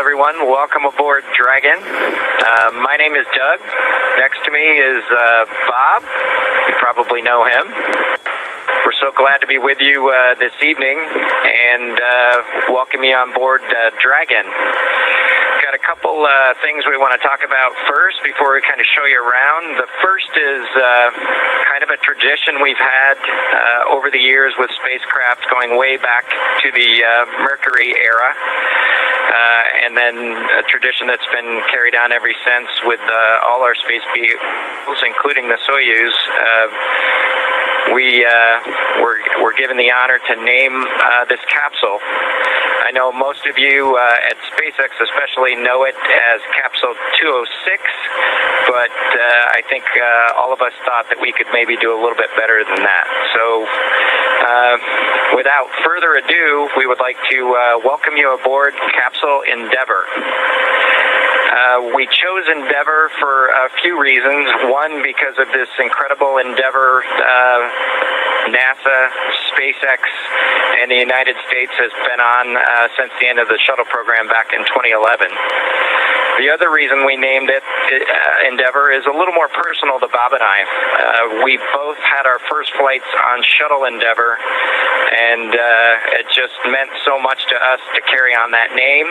everyone. Welcome aboard Dragon. My name is Doug. Next to me is Bob. You probably know him. We're so glad to be with you this evening and welcome you on board Dragon. Got a couple things we want to talk about first before we kind of show you around. The first is kind of a tradition we've had over the years with spacecraft going way back to the Mercury era. And then a tradition that's been carried on ever since with all our space vehicles, including the Soyuz. We're given the honor to name this capsule. I know most of you at Spacex especially know it as Capsule 206, but I think all of us thought that we could maybe do a little bit better than that. So without further ado, we would like to welcome you aboard Capsule Endeavour. We chose Endeavour for a few reasons. One, because of this incredible endeavor NASA, SpaceX, and the United States has been on since the end of the shuttle program back in 2011. The other reason we named it Endeavour is a little more personal to Bob and I. We both had our first flights on Shuttle Endeavour, and it just meant so much to us to carry on that name.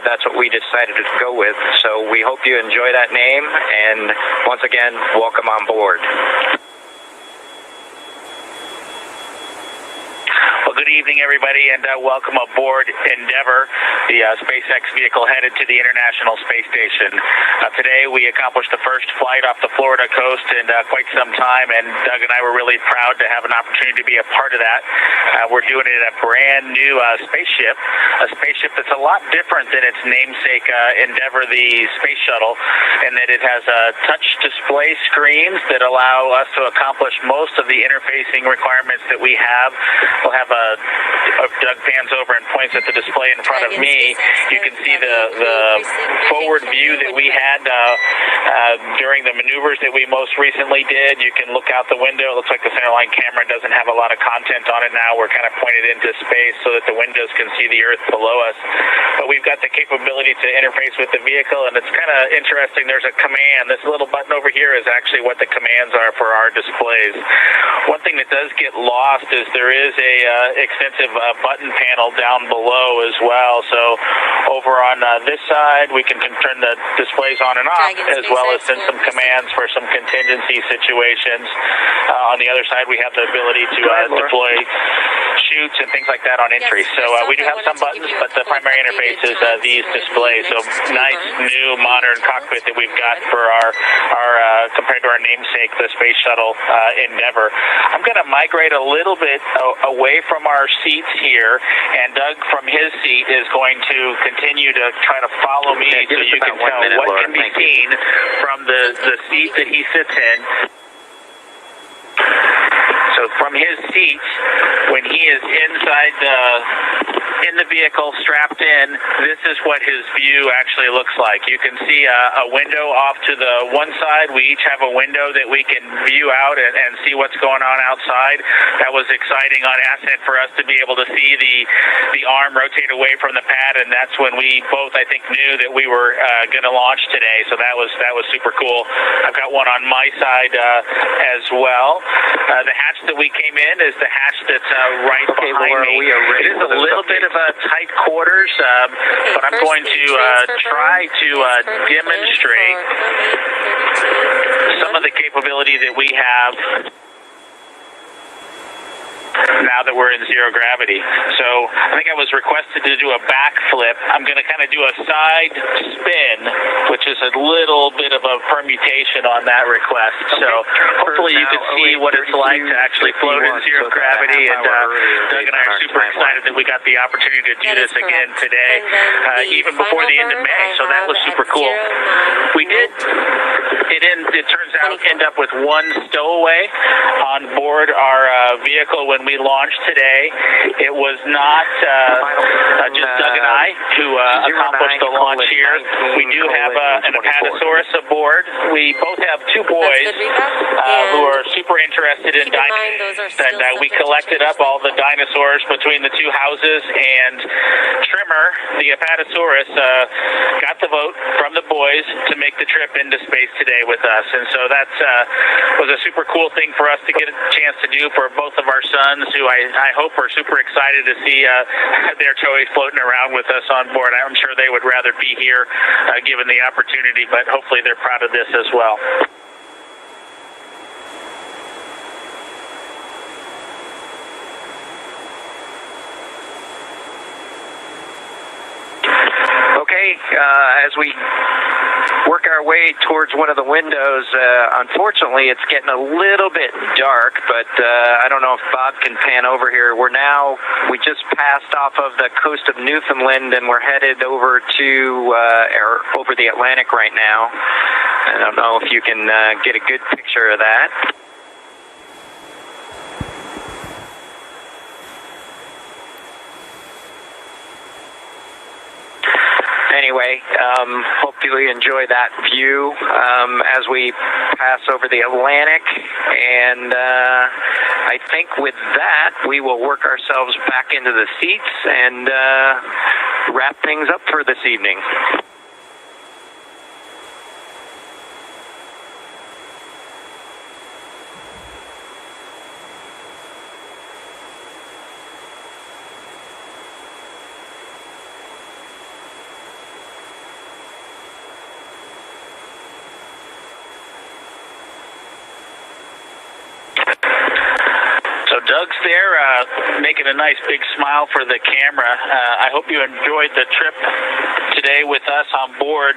That's what we decided to go with. So we hope you enjoy that name, and once again, welcome on board. Good evening, everybody, and welcome aboard Endeavour, the SpaceX vehicle headed to the International Space Station. Today, we accomplished the first flight off the Florida coast in quite some time, and Doug and I were really proud to have an opportunity to be a part of that. We're doing it in a brand new spaceship that's a lot different than its namesake Endeavour, the space shuttle, in that it has touch display screens that allow us to accomplish most of the interfacing requirements that we have. We'll have Doug pans over and points at the display in front of me. You can see the forward view that we had during the maneuvers that we most recently did. You can look out the window. It looks like the centerline camera doesn't have a lot of content on it now. We're kind of pointed into space so that the windows can see the Earth below us. But we've got the capability to interface with the vehicle, and it's kind of interesting. There's a command. This little button over here is actually what the commands are for our displays. One thing that does get lost is there is a extensive button panel down below as well. So over on this side, we can turn the displays on and off, as well as send some commands for some contingency situations. On the other side, we have the ability to deploy chutes and things like that on entry. So we do have some buttons, but the primary interface is these displays. So nice, new, modern cockpit that we've got for our compared to our namesake, the Space Shuttle Endeavour. I'm going to migrate a little bit away from our seats here, and Doug from his seat is going to continue to try to follow me so you can tell what can be seen from the seat that he sits in. So from his seat, when he is inside in the vehicle, strapped in, this is what his view actually looks like. You can see a window off to the one side. We each have a window that we can view out and see what's going on outside. That was exciting on ascent for us to be able to see the arm rotate away from the pad, and that's when we both, I think, knew that we were going to launch today. So that was super cool. I've got one on my side as well. The hatch that we came in is the hatch that's right behind me. It is a little bit of a tight quarters, but I'm going to try to demonstrate some of the capability that we have now that we're in zero gravity. So I think I was requested to do a backflip. I'm going to kind of do a side spin, which is a little bit of a permutation on that request. So hopefully you can see what it's like to actually float in zero gravity. And Doug and I are super excited that we got the opportunity to do this again today, even before the end of May. So that was super cool. We did, it turns out, end up with one stowaway on board our vehicle when we we launched today. It was not just Doug and I who accomplished the launch here. We do have an Apatosaurus aboard. We both have two boys who are super interested in dinosaurs, and we collected up all the dinosaurs between the two houses, and Trimmer, the Apatosaurus, got the vote from the boys to make the trip into space today with us, and so that was a super cool thing for us to get a chance to do for both of our sons, who I hope are super excited to see their toys floating around with us on board. I'm sure they would rather be here given the opportunity, but hopefully they're proud of this as well. Okay, as we work our way towards one of the windows, unfortunately it's getting a little bit dark, but I don't know if Bob can pan over here. We just passed off of the coast of Newfoundland, and we're headed over over the Atlantic right now. I don't know if you can get a good picture of that. Anyway, hopefully you enjoy that view as we pass over the Atlantic, and I think with that we will work ourselves back into the seats and wrap things up for this evening. Doug's there, making a nice big smile for the camera. I hope you enjoyed the trip today with us on board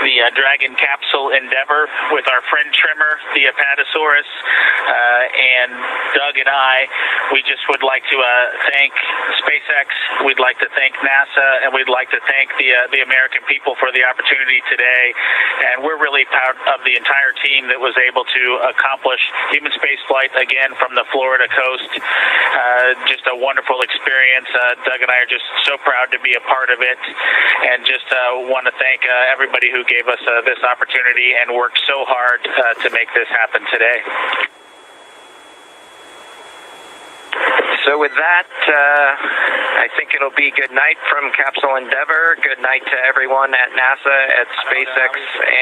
the Dragon Capsule Endeavor with our friend Trimmer, the Apatosaurus, and Doug and I. We just would like to thank SpaceX, we'd like to thank NASA, and we'd like to thank the American people for the opportunity today. And we're really proud of the entire team that was able to accomplish human spaceflight again from the Florida coast. Just a wonderful experience. Doug and I are just so proud to be a part of it, and just want to thank everybody who gave us this opportunity and worked so hard to make this happen today. So with that, I think it'll be good night from Capsule Endeavor. Good night to everyone at NASA, at SpaceX,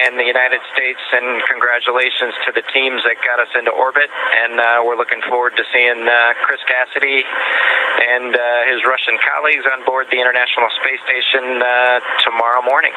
and the United States, and congratulations to the teams that got us into orbit. And we're looking forward to seeing Chris Cassidy and his Russian colleagues on board the International Space Station tomorrow morning.